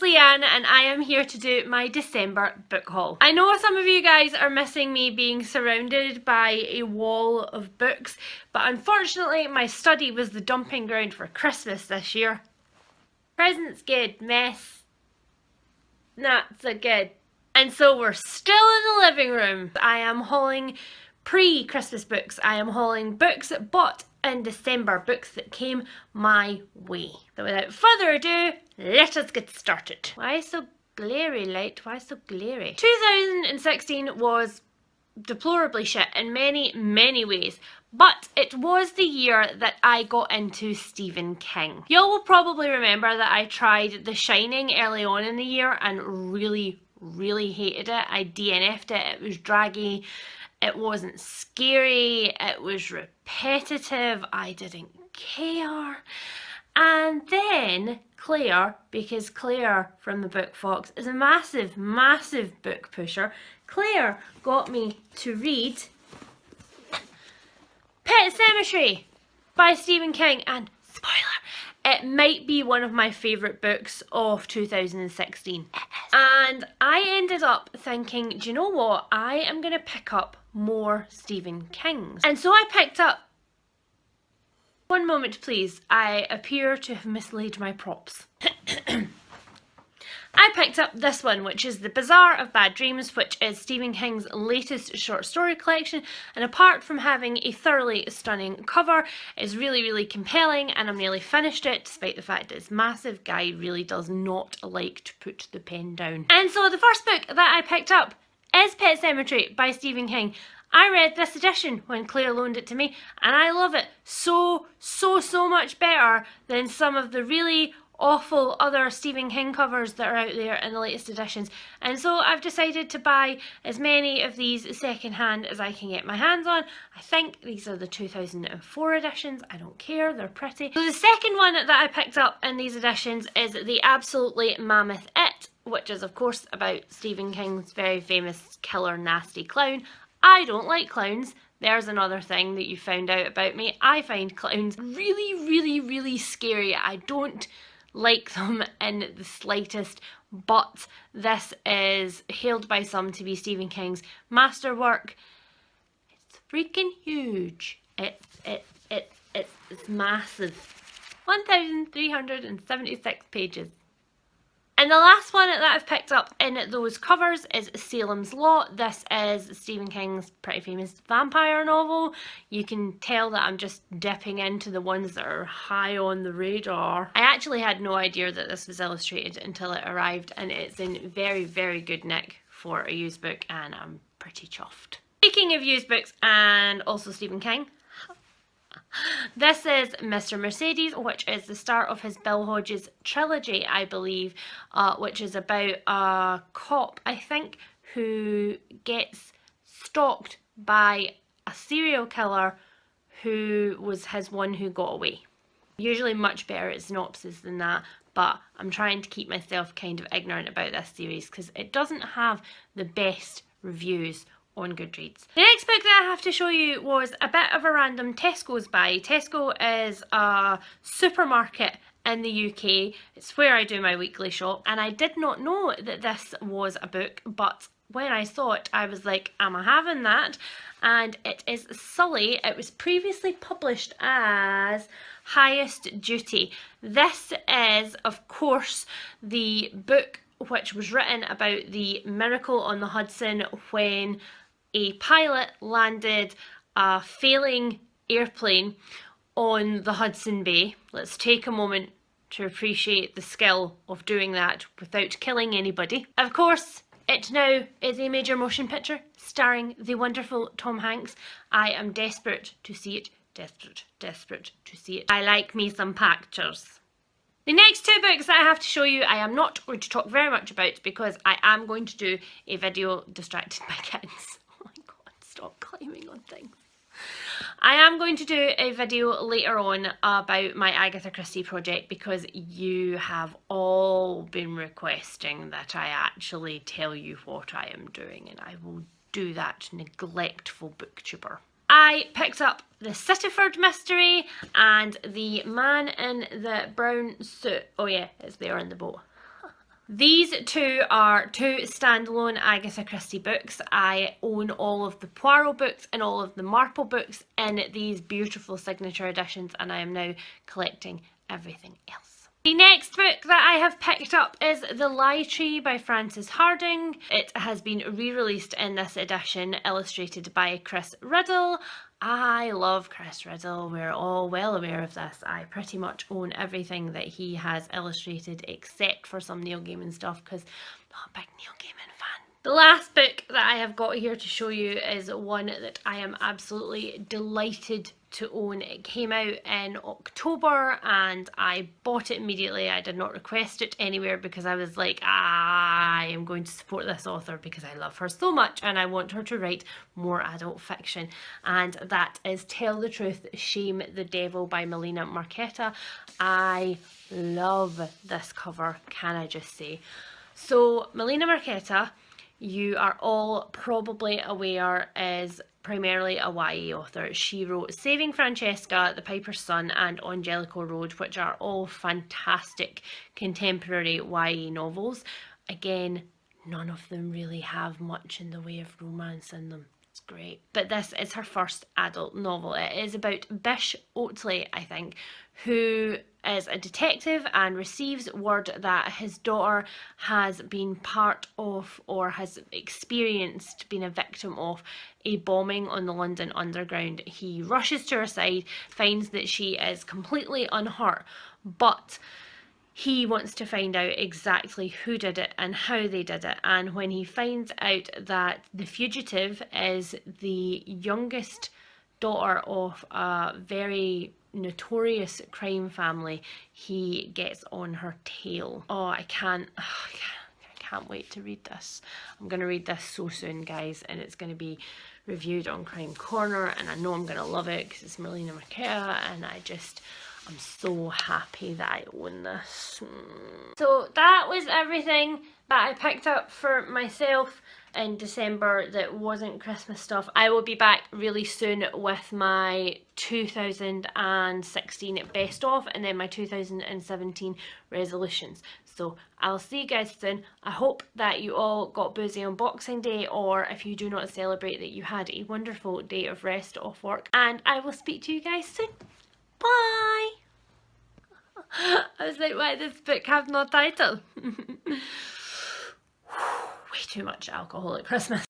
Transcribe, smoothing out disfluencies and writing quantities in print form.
Leanne and I am here to do my December book haul. I know some of you guys are missing me being surrounded by a wall of books, but unfortunately my study was the dumping ground for Christmas this year. Presents good, mess not so good. And so we're still in the living room. I am hauling pre-Christmas books. I am hauling books bought in December, books that came my way. So without further ado, let us get started. Why so glary light? Why so glary? 2016 was deplorably shit in many ways, but it was the year that I got into Stephen King. Y'all will probably remember that I tried The Shining early on in the year and really hated it. I DNF'd it. It was draggy. It wasn't scary, it was repetitive, I didn't care. And then Claire, because Claire from the Book Fox is a massive book pusher, Claire got me to read Pet Sematary by Stephen King, and spoiler, it might be one of my favourite books of 2016. And I ended up thinking, do you know what, I am going to pick up more Stephen Kings. And so I picked up, one moment please, I appear to have mislaid my props. I picked up this one, which is The Bazaar of Bad Dreams, which is Stephen King's latest short story collection, and apart from having a thoroughly stunning cover, it's really compelling, and I'm nearly finished it, despite the fact that this massive guy really does not like to put the pen down. And so the first book that I picked up is Pet Sematary by Stephen King. I read this edition when Claire loaned it to me, and I love it so much better than some of the really awful other Stephen King covers that are out there in the latest editions. And so I've decided to buy as many of these secondhand as I can get my hands on. I think these are the 2004 editions. I don't care, they're pretty. So the second one that I picked up in these editions is The Absolutely Mammoth It, which is of course about Stephen King's very famous killer nasty clown. I don't like clowns. There's another thing that you found out about me. I find clowns really scary. I don't like them in the slightest, but this is hailed by some to be Stephen King's masterwork. It's freaking huge. It's massive. 1,376 pages. And the last one that I've picked up in those covers is Salem's Lot. This is Stephen King's pretty famous vampire novel. You can tell that I'm just dipping into the ones that are high on the radar. I actually had no idea that this was illustrated until it arrived, and it's in very good nick for a used book, and I'm pretty chuffed. Speaking of used books and also Stephen King, this is Mr. Mercedes, which is the start of his Bill Hodges trilogy, I believe, which is about a cop, I think, who gets stalked by a serial killer who was his one who got away. Usually much better at synopsis than that, but I'm trying to keep myself kind of ignorant about this series because it doesn't have the best reviews on Goodreads. The next book that I have to show you was a bit of a random Tesco's buy. Tesco is a supermarket in the UK. It's where I do my weekly shop, and I did not know that this was a book, but when I saw it I was like, am I having that? And it is Sully. It was previously published as Highest Duty. This is of course the book which was written about the miracle on the Hudson when a pilot landed a failing airplane on the Hudson Bay. Let's take a moment to appreciate the skill of doing that without killing anybody. Of course, it now is a major motion picture starring the wonderful Tom Hanks. I am desperate to see it. Desperate to see it. I like me some pictures. The next two books that I have to show you, I am not going to talk very much about because I am going to do a video distracted by kittens. Oh my god, stop climbing on things. I am going to do a video later on about my Agatha Christie project because you have all been requesting that I actually tell you what I am doing, and I will do that, neglectful booktuber. I picked up the Sitterford mystery and the man in the brown suit. Oh yeah, it's there in the boat. These two are two standalone Agatha Christie books. I own all of the Poirot books and all of the Marple books in these beautiful signature editions, and I am now collecting everything else. The next book that I have picked up is The Lie Tree by Frances Hardinge. It has been re-released in this edition, illustrated by Chris Riddle. I love Chris Riddle, we're all well aware of this. I pretty much own everything that he has illustrated except for some Neil Gaiman stuff because I'm not a big Neil Gaiman fan. The last book that I have got here to show you is one that I am absolutely delighted to own. It came out in October and I bought it immediately. I did not request it anywhere because I was like, I am going to support this author because I love her so much and I want her to write more adult fiction. And that is Tell the Truth, Shame the Devil by Melina Marchetta. I love this cover, can I just say. So Melina Marchetta, you are all probably aware, is primarily a YA author. She wrote Saving Francesca, The Piper's Son and On Jellicoe Road, which are all fantastic contemporary YA novels. Again, none of them really have much in the way of romance in them. It's great. But this is her first adult novel. It is about Bish Oatley, I think, who is a detective and receives word that his daughter has been part of or has experienced being a victim of a bombing on the London Underground. He rushes to her side, finds that she is completely unhurt, but he wants to find out exactly who did it and how they did it. And when he finds out that the fugitive is the youngest daughter of a very notorious crime family, he gets on her tail. I can't wait to read this. I'm going to read this so soon, guys, and it's going to be reviewed on Crime Corner, and I know I'm going to love it because it's Melina Marchetta, and I'm so happy that I own this. So that was everything that I picked up for myself in December that wasn't Christmas stuff. I will be back really soon with my 2016 best of and then my 2017 resolutions. So I'll see you guys soon. I hope that you all got boozy on Boxing Day, or if you do not celebrate, that you had a wonderful day of rest off work, and I will speak to you guys soon. Bye! I was like, why does this book have no title? Way too much alcohol at Christmas.